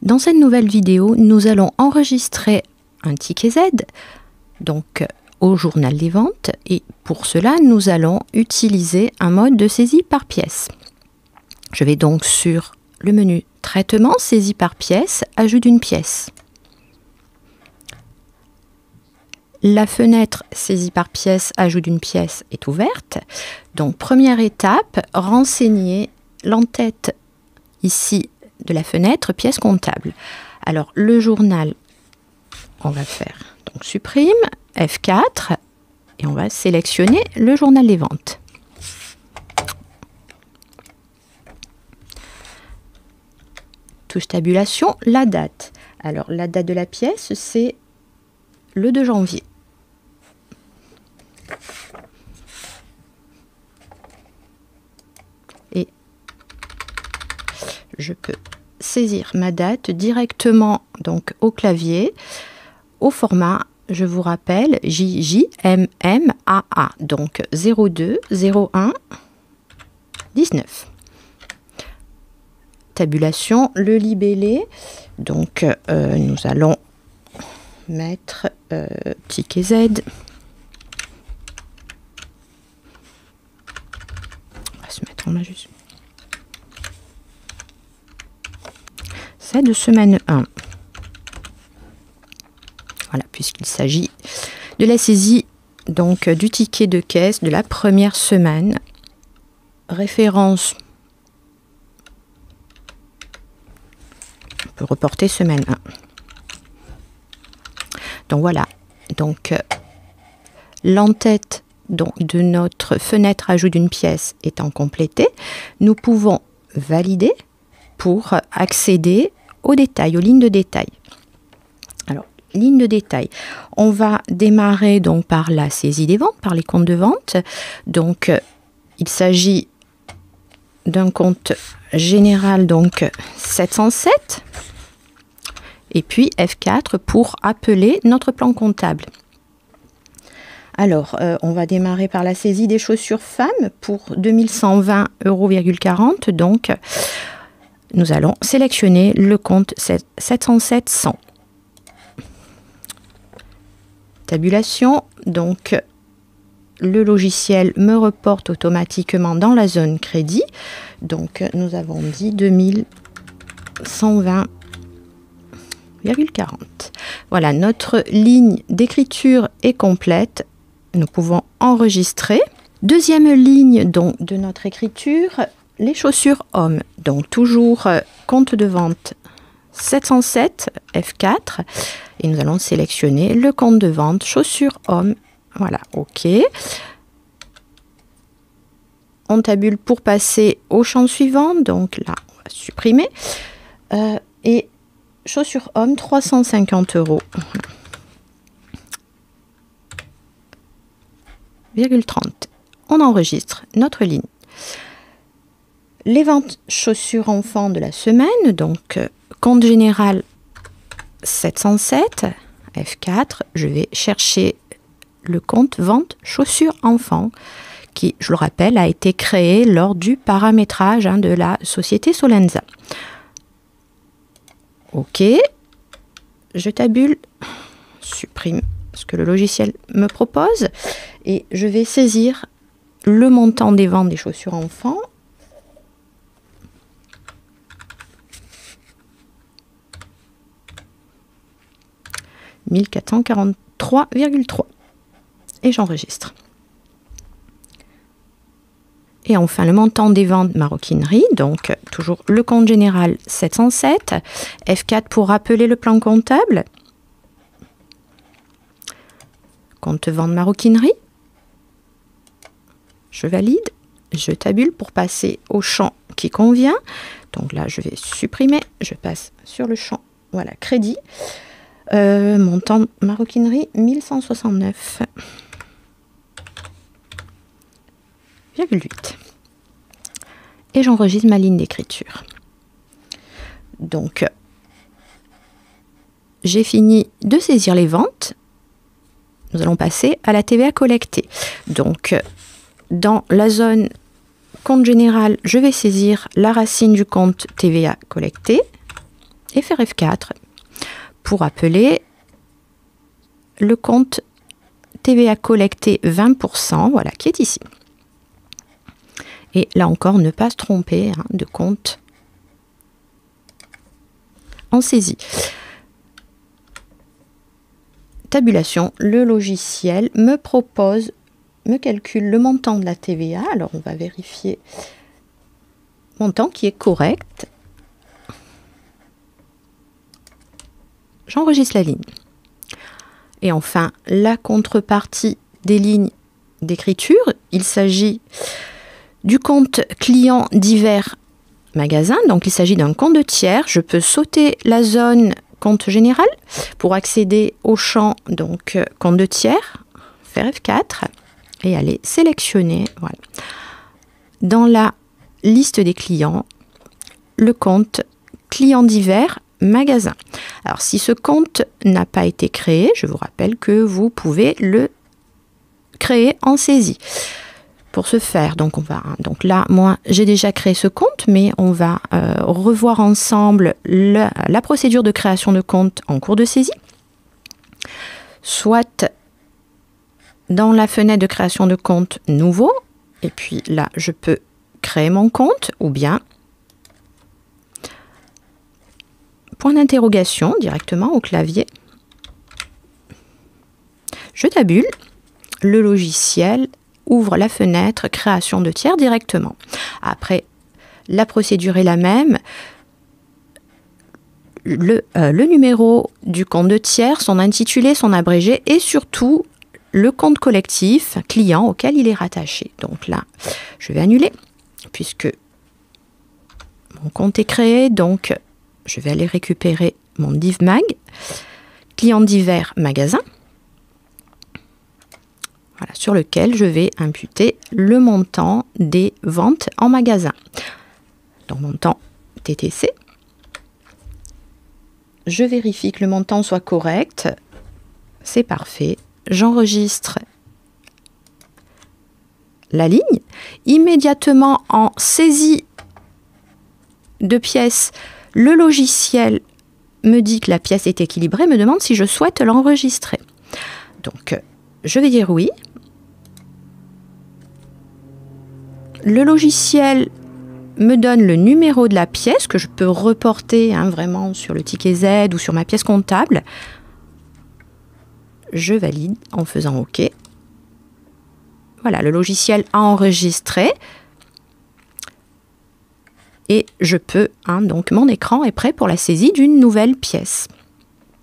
Dans cette nouvelle vidéo, nous allons enregistrer un ticket Z, donc au journal des ventes, et pour cela, nous allons utiliser un mode de saisie par pièce. Je vais donc sur le menu Traitement, saisie par pièce, ajout d'une pièce. La fenêtre saisie par pièce, ajout d'une pièce est ouverte. Donc première étape, renseigner l'entête ici de la fenêtre pièce comptable. Alors le journal, on va faire donc supprime, F4 et on va sélectionner le journal des ventes. Touche tabulation, la date. Alors la date de la pièce, c'est le 2 janvier. Et je peux saisir ma date directement donc au clavier, au format, je vous rappelle, JJMMAA, donc 02 01 19. Tabulation, le libellé, donc nous allons mettre ticket Z. On va se mettre en majuscule. C'est de semaine 1. Voilà, puisqu'il s'agit de la saisie donc du ticket de caisse de la première semaine. Référence. On peut reporter semaine 1. Donc voilà, donc l'entête de notre fenêtre ajout d'une pièce étant complétée, nous pouvons valider pour accéder aux détails, aux lignes de détail. Alors, ligne de détail, on va démarrer donc par la saisie des ventes, par les comptes de vente. Donc, il s'agit d'un compte général, donc 707. Et puis F4 pour appeler notre plan comptable. Alors, on va démarrer par la saisie des chaussures femmes pour 2120,40 €. Donc, nous allons sélectionner le compte 707 100. Tabulation, donc le logiciel me reporte automatiquement dans la zone crédit. Donc, nous avons dit 2120,40 €. Voilà, notre ligne d'écriture est complète. Nous pouvons enregistrer. Deuxième ligne donc, de notre écriture, les chaussures hommes. Donc toujours compte de vente 707 F4 et nous allons sélectionner le compte de vente chaussures hommes. Voilà, OK. On tabule pour passer au champ suivant. Donc là, on va supprimer. Et chaussures hommes, 350 €. 30. On enregistre notre ligne. Les ventes chaussures enfants de la semaine, donc compte général 707, F4, je vais chercher le compte vente chaussures enfants qui, je le rappelle, a été créé lors du paramétrage de la société Solenza. OK, je tabule, supprime ce que le logiciel me propose et je vais saisir le montant des ventes des chaussures enfants. « 1443,3 » et j'enregistre. Et enfin, le montant des ventes maroquinerie, donc toujours le compte général 707, F4 pour rappeler le plan comptable, compte vente maroquinerie, je valide, je tabule pour passer au champ qui convient. Donc là, je vais supprimer, je passe sur le champ, voilà, crédit, montant maroquinerie 1169,8. Et j'enregistre ma ligne d'écriture. Donc, j'ai fini de saisir les ventes. Nous allons passer à la TVA collectée. Donc, dans la zone compte général, je vais saisir la racine du compte TVA collecté. et faire F4 pour appeler le compte TVA collecté 20%, voilà, qui est ici. Et là encore, ne pas se tromper de compte en saisie. Tabulation, le logiciel me calcule le montant de la TVA. Alors, on va vérifier le montant qui est correct. J'enregistre la ligne. Et enfin, la contrepartie des lignes d'écriture, il s'agit du compte client divers magasin. Donc, il s'agit d'un compte de tiers. Je peux sauter la zone compte général pour accéder au champ donc compte de tiers, faire F4 et aller sélectionner. Voilà. Dans la liste des clients, le compte client divers magasin. Alors, si ce compte n'a pas été créé, je vous rappelle que vous pouvez le créer en saisie. Pour ce faire, donc là, moi, j'ai déjà créé ce compte, mais on va revoir ensemble la procédure de création de compte en cours de saisie. Soit dans la fenêtre de création de compte nouveau, et puis là, je peux créer mon compte, ou bien point d'interrogation directement au clavier. Je tabule, le logiciel ouvre la fenêtre création de tiers directement. Après, la procédure est la même. Le numéro du compte de tiers, son intitulé, son abrégé et surtout le compte collectif client auquel il est rattaché. Donc là, je vais annuler puisque mon compte est créé. Donc, je vais aller récupérer mon DivMag, client divers magasin. Voilà, sur lequel je vais imputer le montant des ventes en magasin. Donc, montant TTC. Je vérifie que le montant soit correct. C'est parfait. J'enregistre la ligne. Immédiatement en saisie de pièces, le logiciel me dit que la pièce est équilibrée, me demande si je souhaite l'enregistrer. Donc, je vais dire oui. Le logiciel me donne le numéro de la pièce que je peux reporter vraiment sur le ticket Z ou sur ma pièce comptable. Je valide en faisant OK. Voilà, le logiciel a enregistré. Et je peux, donc mon écran est prêt pour la saisie d'une nouvelle pièce.